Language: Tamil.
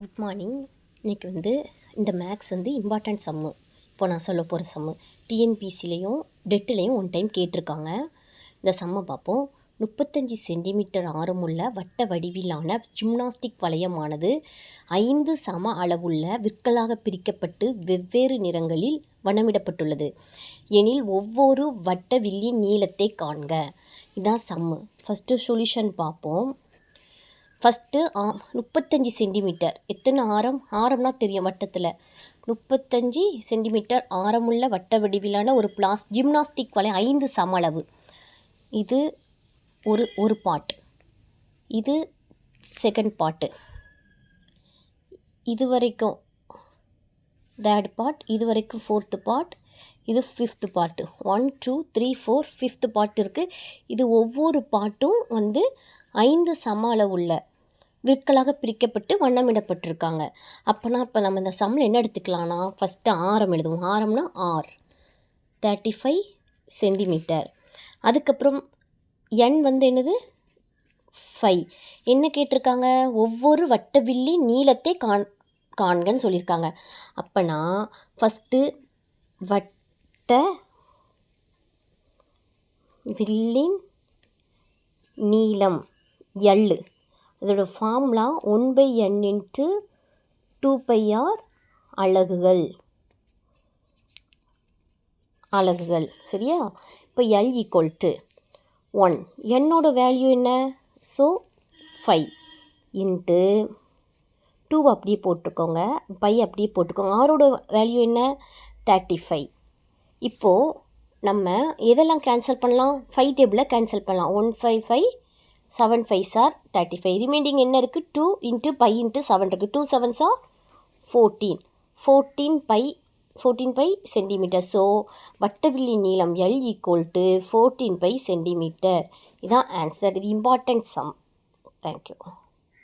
Good morning. இன்றைக்கி இந்த மேக்ஸ் இம்பார்ட்டன்ட் சம்மு. இப்போ நான் சொல்ல போகிற சம்மு டிஎன்பிசிலையும் டெட்டுலேயும் ஒன் டைம் கேட்டிருக்காங்க. இந்த சம்மை பார்ப்போம். 35 சென்டிமீட்டர் ஆரமுள்ள வட்ட வடிவிலான ஜிம்னாஸ்டிக் வளையமானது 5 சம அளவுள்ள விற்களாக பிரிக்கப்பட்டு வெவ்வேறு நிறங்களில் வண்ணமிடப்பட்டுள்ளது எனில் ஒவ்வொரு வட்ட வில்லின் நீளத்தை காண்க. இதுதான் சம்மு. ஃபஸ்ட்டு சொல்யூஷன் பார்ப்போம். First 35 centimetre. எத்தனை ஆரம்னா தெரியும் வட்டத்தில். 35 சென்டிமீட்டர் ஆரமுள்ள வட்ட வடிவிலான ஒரு ஜிம்னாஸ்டிக் வளையம் 5 சம அளவு. இது ஒரு பார்ட், இது செகண்ட் பார்ட்டு, இது வரைக்கும் தேர்ட் பார்ட், இது வரைக்கும் ஃபோர்த்து பார்ட், இது ஃபிஃப்த்து பார்ட்டு. 1 2 3 4 ஃபிஃப்த்து பார்ட் இருக்குது. இது ஒவ்வொரு பார்ட்டும் 5 சம அளவுள்ள விற்களாக பிரிக்கப்பட்டு வண்ணமிடப்பட்டிருக்காங்க. அப்போனா இப்போ நம்ம இந்த சம்மில் என்ன எடுத்துக்கலாம்னா, ஃபஸ்ட்டு ஆரம் எழுதுவோம். ஆரம்னா ஆர் 35 சென்டிமீட்டர். அதுக்கப்புறம் எண் என்னது 5. என்ன கேட்டிருக்காங்க? ஒவ்வொரு வட்டவில்லி நீளத்தை காண்கன்னு சொல்லியிருக்காங்க. அப்போனா ஃபஸ்ட்டு வட்ட வில்லின் நீளம் எல். இதோட ஃபார்முலா 1/n × 2πr அலகுகள். சரியா? இப்போ L = 1. என்னோட வேல்யூ என்ன? ஸோ 5 இன்ட்டு 2 அப்படியே போட்டுக்கோங்க, பை அப்படியே போட்டுக்கோங்க. ஆரோட வேல்யூ என்ன? 35. இப்போது நம்ம எதெல்லாம் கேன்சல் பண்ணலாம்? 5 டேபிளில் கேன்சல் பண்ணலாம். 1 5 5 7 5s are 35. ரிமைண்டிங் என்ன இருக்குது? 2 × π × 7 இருக்குது. 2 7s are 14. 14 π சென்டிமீட்டர். ஸோ வட்டவில்லி நீளம் L = 14 π சென்டிமீட்டர். இதுதான் ஆன்சர். இது இம்பார்ட்டன்ட் சம். தேங்க்யூ.